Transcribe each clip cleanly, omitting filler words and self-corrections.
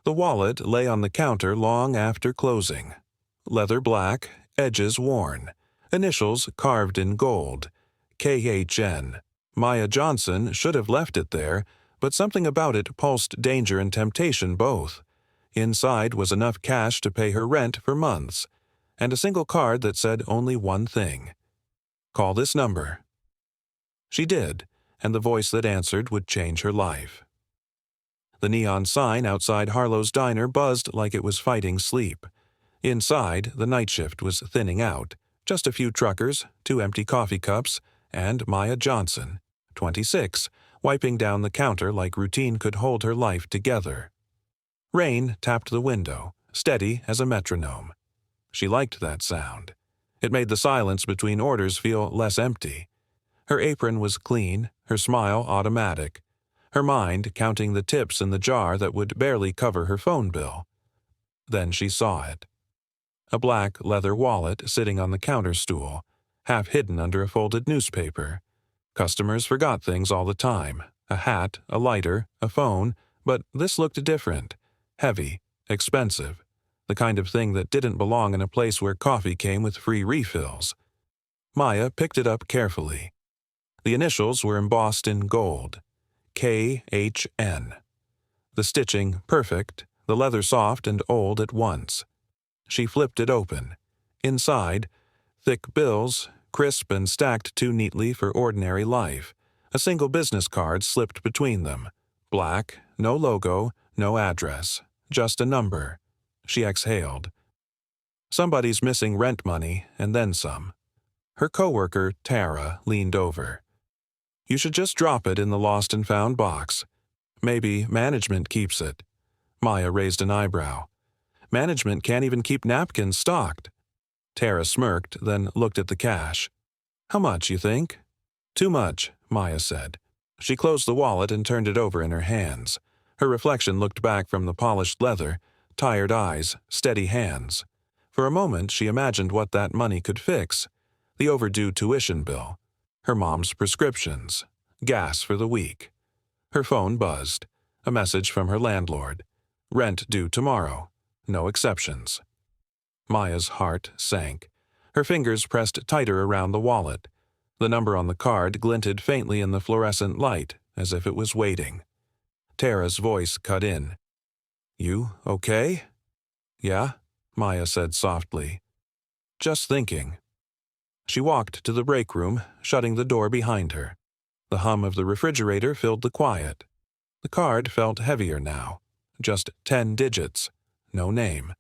The wallet lay on the counter long after closing. Leather black, edges worn, initials carved in gold, KHN. Maya Johnson should have left it there, but something about it pulsed danger and temptation both. Inside was enough cash to pay her rent for months, and a single card that said only one thing. "Call this number." She did, and the voice that answered would change her life. The neon sign outside Harlow's diner buzzed like it was fighting sleep. Inside, the night shift was thinning out. Just a few truckers, 2 empty coffee cups, and Maya Johnson, 26, wiping down the counter like routine could hold her life together. Rain tapped the window, steady as a metronome. She liked that sound. It made the silence between orders feel less empty. Her apron was clean, her smile automatic, her mind counting the tips in the jar that would barely cover her phone bill. Then she saw it. A black leather wallet sitting on the counter stool, half hidden under a folded newspaper. Customers forgot things all the time. A hat, a lighter, a phone, but this looked different. Heavy, expensive, the kind of thing that didn't belong in a place where coffee came with free refills. Maya picked it up carefully. The initials were embossed in gold. KHN. The stitching perfect, the leather soft and old at once. She flipped it open. Inside, thick bills, crisp and stacked too neatly for ordinary life. A single business card slipped between them. Black, no logo, no address, just a number. She exhaled. Somebody's missing rent money, and then some. Her coworker, Tara, leaned over. "You should just drop it in the lost and found box. Maybe management keeps it." Maya raised an eyebrow. "Management can't even keep napkins stocked." Tara smirked, then looked at the cash. "How much, you think?" "Too much," Maya said. She closed the wallet and turned it over in her hands. Her reflection looked back from the polished leather, tired eyes, steady hands. For a moment she imagined what that money could fix. The overdue tuition bill. Her mom's prescriptions. Gas for the week. Her phone buzzed. A message from her landlord. Rent due tomorrow. No exceptions. Maya's heart sank. Her fingers pressed tighter around the wallet. The number on the card glinted faintly in the fluorescent light, as if it was waiting. Tara's voice cut in. "You okay?" "Yeah," Maya said softly. "Just thinking." She walked to the break room, shutting the door behind her. The hum of the refrigerator filled the quiet. The card felt heavier now. Just 10 digits. No name.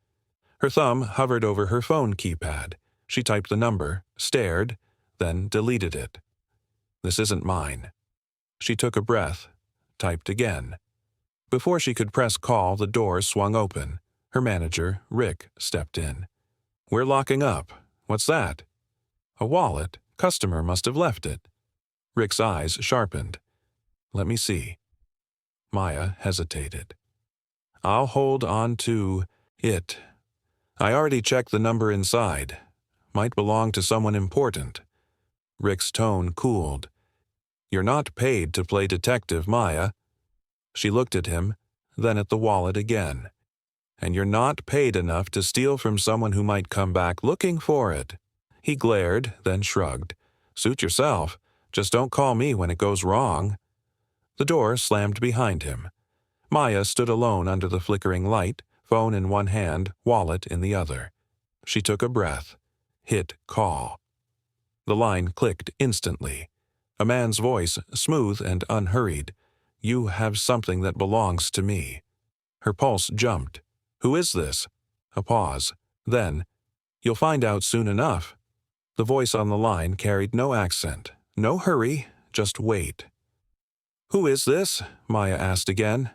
Her thumb hovered over her phone keypad. She typed the number, stared, then deleted it. "This isn't mine." She took a breath, typed again. Before she could press call, the door swung open. Her manager, Rick, stepped in. "We're locking up. What's that?" "A wallet. Customer must have left it." Rick's eyes sharpened. "Let me see." Maya hesitated. "I'll hold on to it. I already checked the number inside. Might belong to someone important." Rick's tone cooled. "You're not paid to play detective, Maya." She looked at him, then at the wallet again. "And you're not paid enough to steal from someone who might come back looking for it." He glared, then shrugged. "Suit yourself. Just don't call me when it goes wrong." The door slammed behind him. Maya stood alone under the flickering light, phone in one hand, wallet in the other. She took a breath. Hit call. The line clicked instantly. A man's voice, smooth and unhurried. "You have something that belongs to me." Her pulse jumped. "Who is this?" A pause. Then, "You'll find out soon enough." The voice on the line carried no accent. No hurry, just wait. "Who is this?" Maya asked again.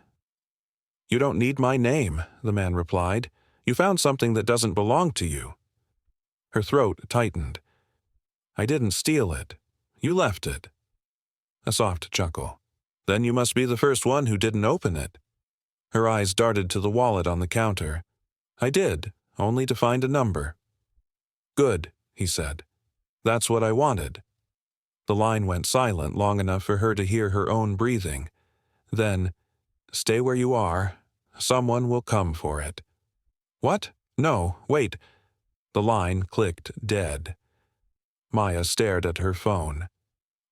"You don't need my name," the man replied. "You found something that doesn't belong to you." Her throat tightened. "I didn't steal it. You left it." A soft chuckle. "Then you must be the first one who didn't open it." Her eyes darted to the wallet on the counter. "I did, only to find a number." "Good," he said. "That's what I wanted." The line went silent long enough for her to hear her own breathing. Then, "Stay where you are. Someone will come for it. What? No, wait. The line clicked dead. Maya stared at her phone.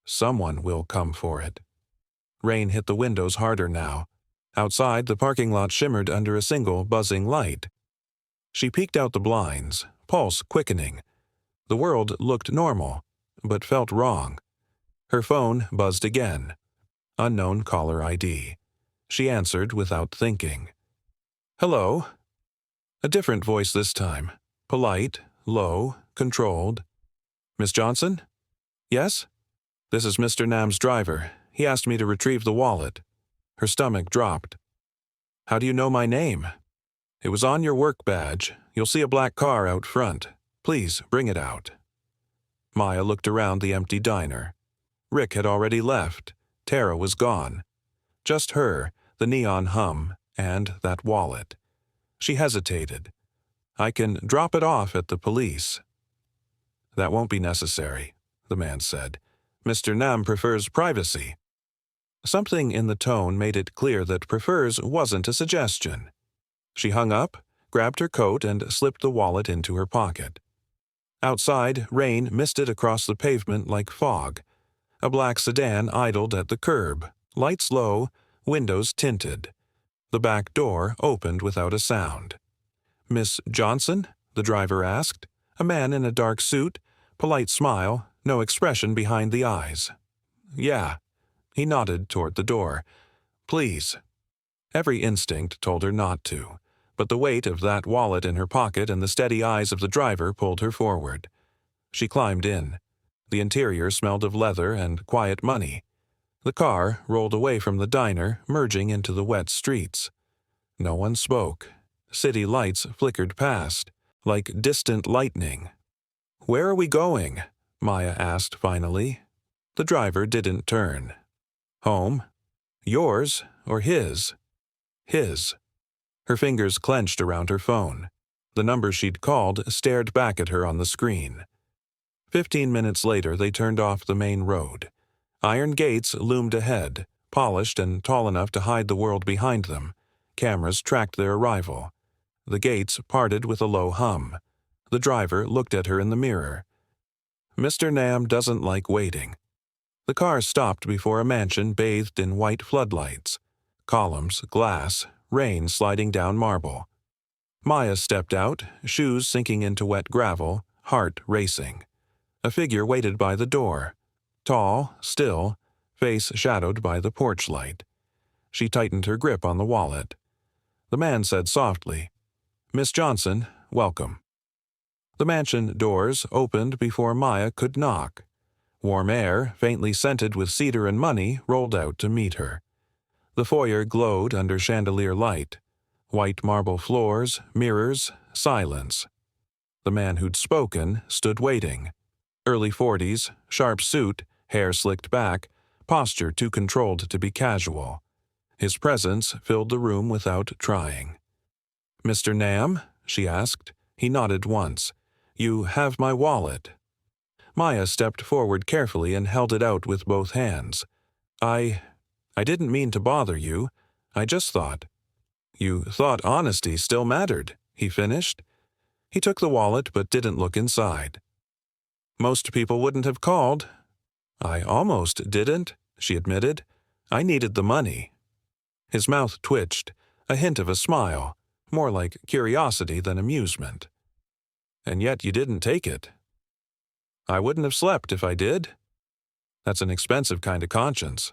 Someone will come for it. Rain hit the windows harder now. Outside, the parking lot shimmered under a single buzzing light. She peeked out the blinds, pulse quickening. The world looked normal, but felt wrong. Her phone buzzed again. Unknown caller ID. She answered without thinking. Hello? A different voice this time. Polite, low, controlled. Miss Johnson? Yes? This is Mr. Nam's driver. He asked me to retrieve the wallet. Her stomach dropped. How do you know my name? It was on your work badge. You'll see a black car out front. Please, bring it out. Maya looked around the empty diner. Rick had already left. Tara was gone. Just her, the neon hum, and that wallet. She hesitated. I can drop it off at the police. That won't be necessary, the man said. Mr. Nam prefers privacy. Something in the tone made it clear that prefers wasn't a suggestion. She hung up, grabbed her coat, and slipped the wallet into her pocket. Outside, rain misted across the pavement like fog. A black sedan idled at the curb, lights low, windows tinted. The back door opened without a sound. Miss Johnson? The driver asked. A man in a dark suit, polite smile, no expression behind the eyes. Yeah. He nodded toward the door. Please. Every instinct told her not to, but the weight of that wallet in her pocket and the steady eyes of the driver pulled her forward. She climbed in. The interior smelled of leather and quiet money. The car rolled away from the diner, merging into the wet streets. No one spoke. City lights flickered past, like distant lightning. Where are we going? Maya asked finally. The driver didn't turn. Home? Yours or his? His. Her fingers clenched around her phone. The number she'd called stared back at her on the screen. 15 minutes later, they turned off the main road. Iron gates loomed ahead, polished and tall enough to hide the world behind them. Cameras tracked their arrival. The gates parted with a low hum. The driver looked at her in the mirror. Mr. Nam doesn't like waiting. The car stopped before a mansion bathed in white floodlights. Columns, glass, rain sliding down marble. Maya stepped out, shoes sinking into wet gravel, heart racing. A figure waited by the door. Tall, still, face shadowed by the porch light. She tightened her grip on the wallet. The man said softly, Miss Johnson, welcome. The mansion doors opened before Maya could knock. Warm air, faintly scented with cedar and money, rolled out to meet her. The foyer glowed under chandelier light. White marble floors, mirrors, silence. The man who'd spoken stood waiting. Early 40s, sharp suit, hair slicked back, posture too controlled to be casual. His presence filled the room without trying. Mr. Nam? She asked. He nodded once. You have my wallet. Maya stepped forward carefully and held it out with both hands. I didn't mean to bother you. I just thought. You thought honesty still mattered, he finished. He took the wallet but didn't look inside. Most people wouldn't have called. I almost didn't, she admitted. I needed the money. His mouth twitched, a hint of a smile, more like curiosity than amusement. And yet you didn't take it. I wouldn't have slept if I did. That's an expensive kind of conscience.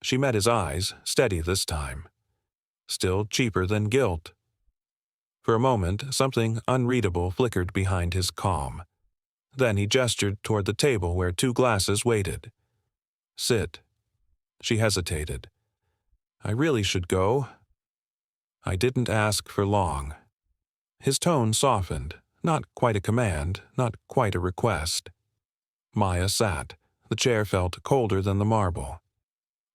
She met his eyes, steady this time. Still cheaper than guilt. For a moment, something unreadable flickered behind his calm. Then he gestured toward the table where 2 glasses waited. Sit. She hesitated. I really should go. I didn't ask for long. His tone softened, not quite a command, not quite a request. Maya sat. The chair felt colder than the marble.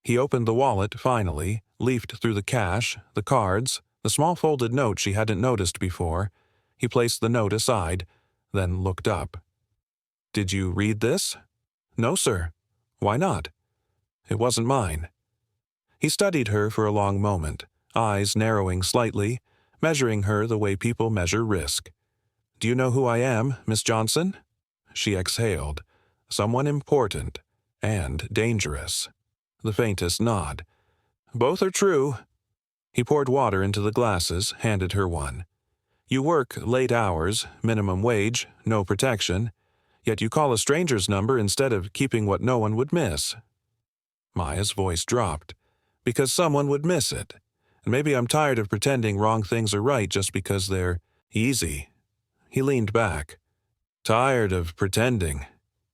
He opened the wallet finally, leafed through the cash, the cards, the small folded note she hadn't noticed before. He placed the note aside, then looked up. Did you read this? No, sir. Why not? It wasn't mine. He studied her for a long moment, eyes narrowing slightly, measuring her the way people measure risk. "Do you know who I am, Miss Johnson?" She exhaled. "Someone important and dangerous." The faintest nod. "Both are true." He poured water into the glasses, handed her one. "You work late hours, minimum wage, no protection, yet you call a stranger's number instead of keeping what no one would miss." Maya's voice dropped. "Because someone would miss it. And maybe I'm tired of pretending wrong things are right just because they're easy." He leaned back. "Tired of pretending,"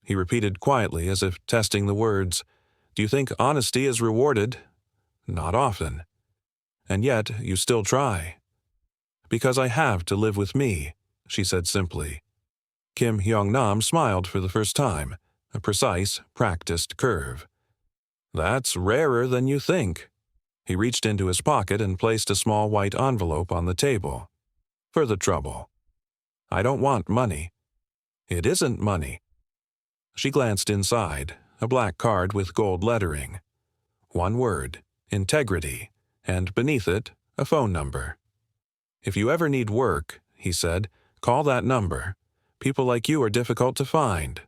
he repeated quietly as if testing the words. "Do you think honesty is rewarded?" "Not often." "And yet you still try." "Because I have to live with me," she said simply. Kim Hyung-nam smiled for the first time, a precise, practiced curve. "That's rarer than you think." He reached into his pocket and placed a small white envelope on the table. "For the trouble. I don't want money." "It isn't money." She glanced inside, a black card with gold lettering. One word, integrity, and beneath it, a phone number. "If you ever need work," he said, "call that number. People like you are difficult to find."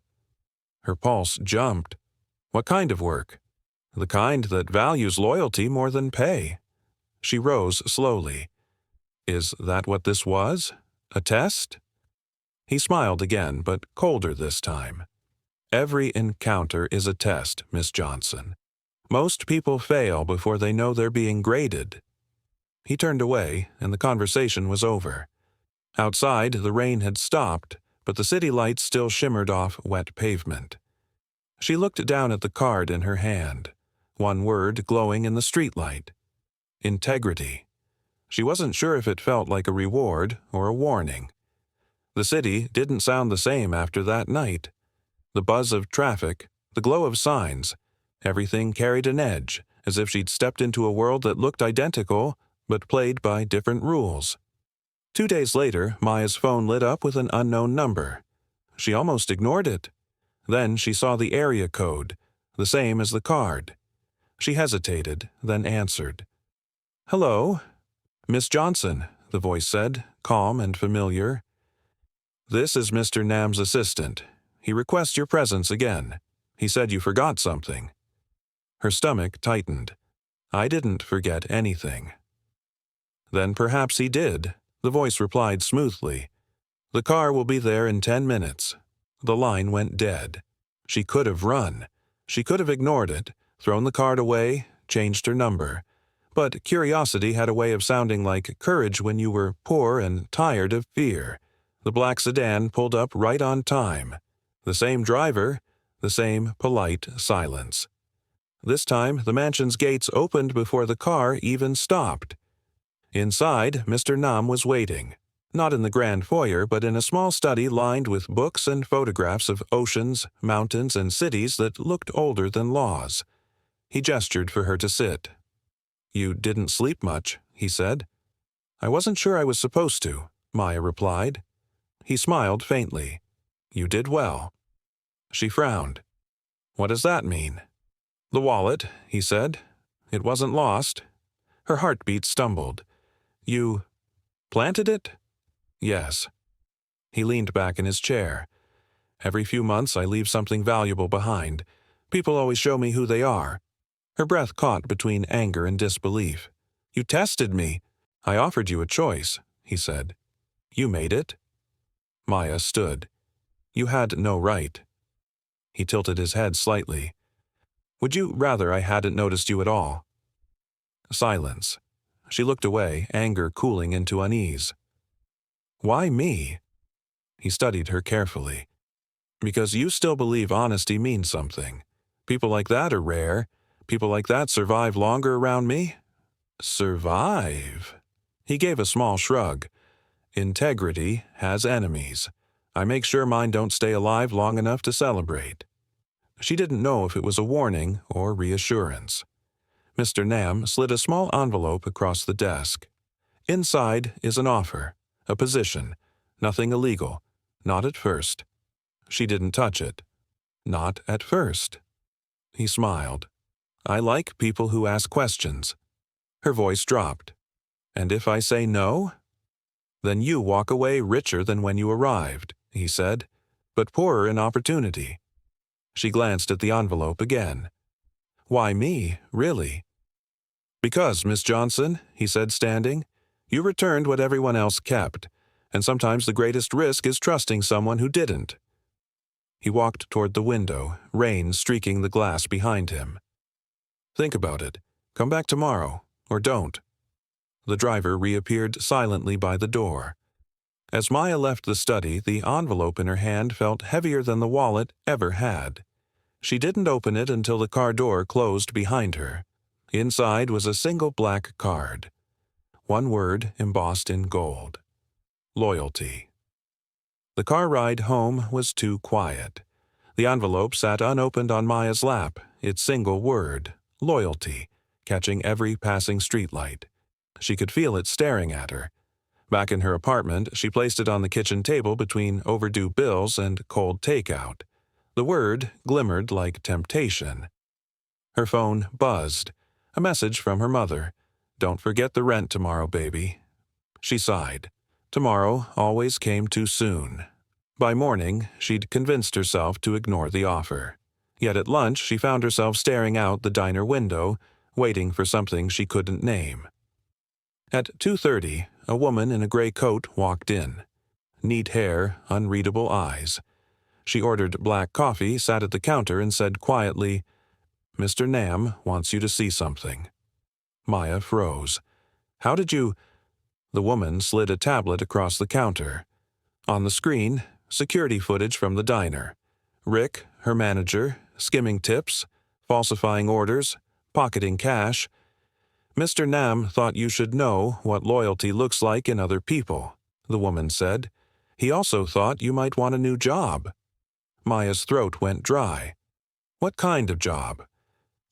Her pulse jumped. "What kind of work?" "The kind that values loyalty more than pay." She rose slowly. "Is that what this was? A test?" He smiled again, but colder this time. "Every encounter is a test, Miss Johnson. Most people fail before they know they're being graded." He turned away, and the conversation was over. Outside, the rain had stopped, but the city lights still shimmered off wet pavement. She looked down at the card in her hand, one word glowing in the streetlight. Integrity. She wasn't sure if it felt like a reward or a warning. The city didn't sound the same after that night. The buzz of traffic, the glow of signs, everything carried an edge, as if she'd stepped into a world that looked identical, but played by different rules. 2 days later, Maya's phone lit up with an unknown number. She almost ignored it. Then she saw the area code, the same as the card. She hesitated, then answered. "Hello?" "Miss Johnson," the voice said, calm and familiar. "This is Mr. Nam's assistant. He requests your presence again. He said you forgot something." Her stomach tightened. "I didn't forget anything." "Then perhaps he did," the voice replied smoothly. "The car will be there in 10 minutes." The line went dead. She could have run. She could have ignored it, thrown the card away, changed her number. But curiosity had a way of sounding like courage when you were poor and tired of fear. The black sedan pulled up right on time. The same driver, the same polite silence. This time, the mansion's gates opened before the car even stopped. Inside, Mr. Nam was waiting. Not in the grand foyer, but in a small study lined with books and photographs of oceans, mountains, and cities that looked older than laws. He gestured for her to sit. "You didn't sleep much," he said. "I wasn't sure I was supposed to," Maya replied. He smiled faintly. "You did well." She frowned. "What does that mean?" "The wallet," he said. "It wasn't lost." Her heartbeat stumbled. "You planted it?" "Yes." He leaned back in his chair. "Every few months I leave something valuable behind. People always show me who they are." Her breath caught between anger and disbelief. "You tested me." "I offered you a choice," he said. "You made it." Maya stood. "You had no right." He tilted his head slightly. "Would you rather I hadn't noticed you at all?" Silence. She looked away, anger cooling into unease. "Why me?" He studied her carefully. "Because you still believe honesty means something. People like that are rare. People like that survive longer around me." "Survive?" He gave a small shrug. "Integrity has enemies. I make sure mine don't stay alive long enough to celebrate." She didn't know if it was a warning or reassurance. Mr. Nam slid a small envelope across the desk. "Inside is an offer, a position, nothing illegal, not at first." She didn't touch it. "Not at first." He smiled. "I like people who ask questions." Her voice dropped. And if I say no? Then you walk away richer than when you arrived, he said, but poorer in opportunity. She glanced at the envelope again. Why me, really? Because, Miss Johnson, he said, standing, you returned what everyone else kept, and sometimes the greatest risk is trusting someone who didn't. He walked toward the window, rain streaking the glass behind him. Think about it. Come back tomorrow, or don't. The driver reappeared silently by the door. As Maya left the study, the envelope in her hand felt heavier than the wallet ever had. She didn't open it until the car door closed behind her. Inside was a single black card. One word embossed in gold. Loyalty. The car ride home was too quiet. The envelope sat unopened on Maya's lap, its single word, loyalty, catching every passing streetlight. She could feel it staring at her. Back in her apartment, she placed it on the kitchen table between overdue bills and cold takeout. The word glimmered like temptation. Her phone buzzed. A message from her mother. Don't forget the rent tomorrow, baby. She sighed. Tomorrow always came too soon. By morning, she'd convinced herself to ignore the offer. Yet at lunch, she found herself staring out the diner window, waiting for something she couldn't name. At 2:30, a woman in a gray coat walked in. Neat hair, unreadable eyes. She ordered black coffee, sat at the counter, and said quietly, Mr. Nam wants you to see something. Maya froze. How did you... The woman slid a tablet across the counter. On the screen, security footage from the diner. Rick, her manager, skimming tips, falsifying orders, pocketing cash. Mr. Nam thought you should know what loyalty looks like in other people, the woman said. He also thought you might want a new job. Maya's throat went dry. What kind of job?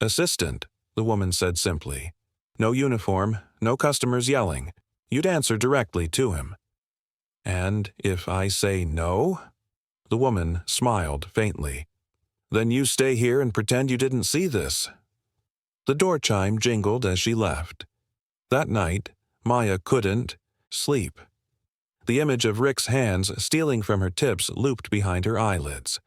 Assistant, the woman said simply. No uniform, no customers yelling. You'd answer directly to him. And if I say no? The woman smiled faintly. Then you stay here and pretend you didn't see this. The door chime jingled as she left. That night, Maya couldn't sleep. The image of Rick's hands stealing from her tips looped behind her eyelids.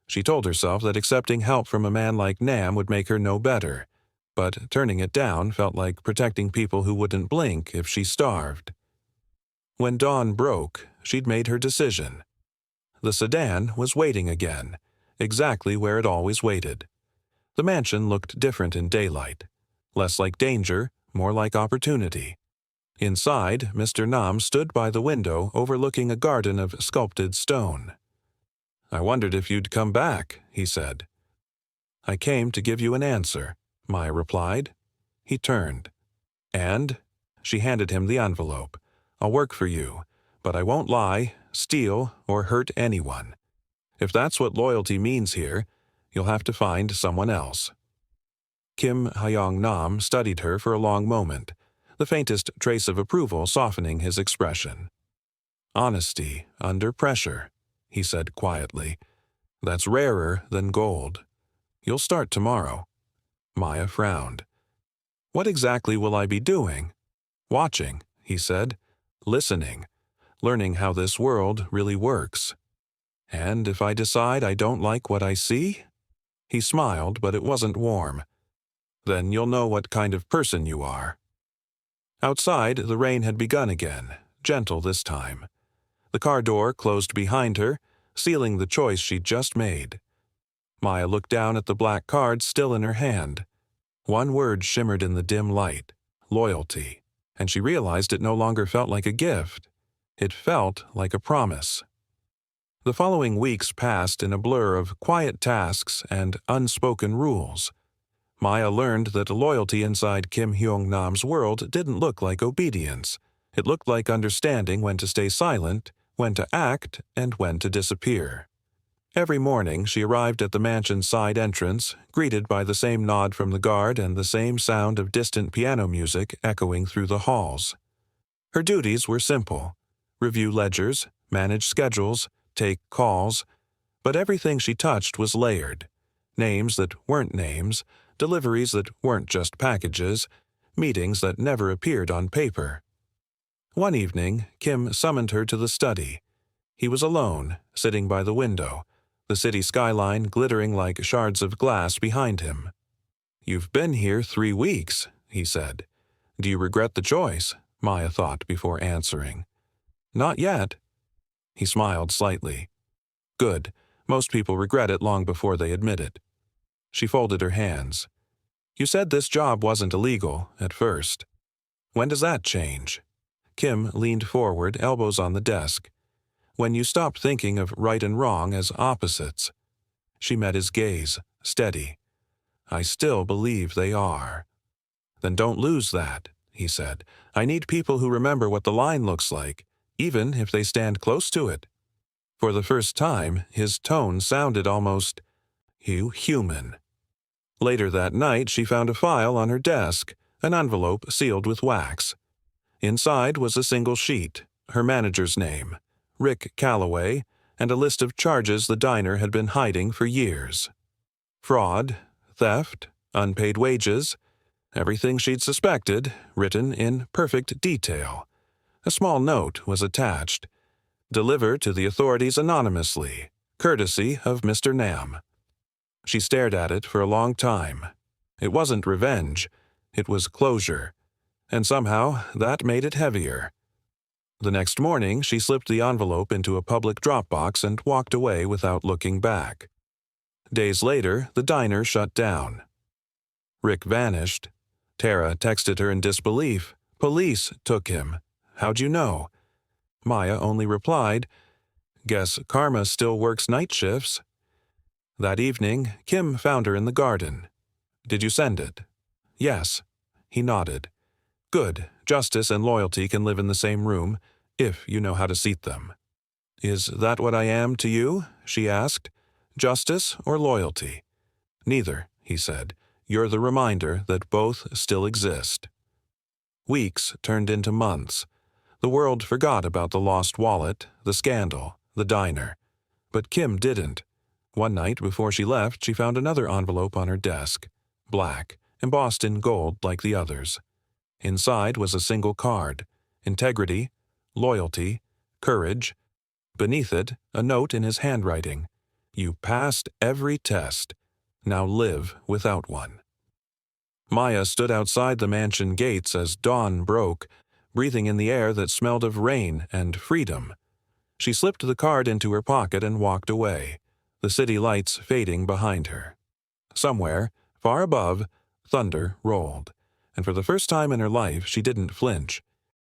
She told herself that accepting help from a man like Nam would make her no better, but turning it down felt like protecting people who wouldn't blink if she starved. When dawn broke, she'd made her decision. The sedan was waiting again, exactly where it always waited. The mansion looked different in daylight, less like danger, more like opportunity. Inside, Mr. Nam stood by the window overlooking a garden of sculpted stone. I wondered if you'd come back, he said. I came to give you an answer, Maya replied. He turned. And? She handed him the envelope. I'll work for you, but I won't lie, steal, or hurt anyone. If that's what loyalty means here, you'll have to find someone else. Kim Hyong Nam studied her for a long moment, the faintest trace of approval softening his expression. Honesty under pressure, he said quietly. That's rarer than gold. You'll start tomorrow. Maya frowned. What exactly will I be doing? Watching, he said. Listening. Learning how this world really works. And if I decide I don't like what I see? He smiled, but it wasn't warm. Then you'll know what kind of person you are. Outside, the rain had begun again, gentle this time. The car door closed behind her, sealing the choice she'd just made. Maya looked down at the black card still in her hand. One word shimmered in the dim light, loyalty, and she realized it no longer felt like a gift. It felt like a promise. The following weeks passed in a blur of quiet tasks and unspoken rules. Maya learned that loyalty inside Kim Hyong Nam's world didn't look like obedience. It looked like understanding when to stay silent, when to act, and when to disappear. Every morning she arrived at the mansion's side entrance, greeted by the same nod from the guard and the same sound of distant piano music echoing through the halls. Her duties were simple: review ledgers, manage schedules, take calls, but everything she touched was layered. Names that weren't names, deliveries that weren't just packages, meetings that never appeared on paper. One evening, Kim summoned her to the study. He was alone, sitting by the window, the city skyline glittering like shards of glass behind him. "You've been here 3 weeks," he said. "Do you regret the choice?" Maya thought before answering. "Not yet." He smiled slightly. "Good. Most people regret it long before they admit it." She folded her hands. "You said this job wasn't illegal at first. When does that change?" Kim leaned forward, elbows on the desk. "When you stop thinking of right and wrong as opposites." She met his gaze, steady. "I still believe they are." "Then don't lose that," he said. "I need people who remember what the line looks like, even if they stand close to it." For the first time, his tone sounded almost human. Later that night, she found a file on her desk, an envelope sealed with wax. Inside was a single sheet, her manager's name, Rick Calloway, and a list of charges the diner had been hiding for years. Fraud, theft, unpaid wages, everything she'd suspected, written in perfect detail. A small note was attached. "Deliver to the authorities anonymously, courtesy of Mr. Nam." She stared at it for a long time. It wasn't revenge, it was closure, and somehow that made it heavier. The next morning, she slipped the envelope into a public drop box and walked away without looking back. Days later, the diner shut down. Rick vanished. Tara texted her in disbelief. "Police took him. How'd you know?" Maya only replied, "Guess karma still works night shifts." That evening, Kim found her in the garden. "Did you send it?" "Yes." He nodded. "Good. Justice and loyalty can live in the same room, if you know how to seat them." "Is that what I am to you?" she asked. "Justice or loyalty?" "Neither," he said. "You're the reminder that both still exist." Weeks turned into months. The world forgot about the lost wallet, the scandal, the diner. But Kim didn't. One night before she left, she found another envelope on her desk, black, embossed in gold like the others. Inside was a single card: integrity, loyalty, courage. Beneath it, a note in his handwriting: "You passed every test. Now live without one." Maya stood outside the mansion gates as dawn broke, breathing in the air that smelled of rain and freedom. She slipped the card into her pocket and walked away, the city lights fading behind her. Somewhere, far above, thunder rolled, and for the first time in her life she didn't flinch.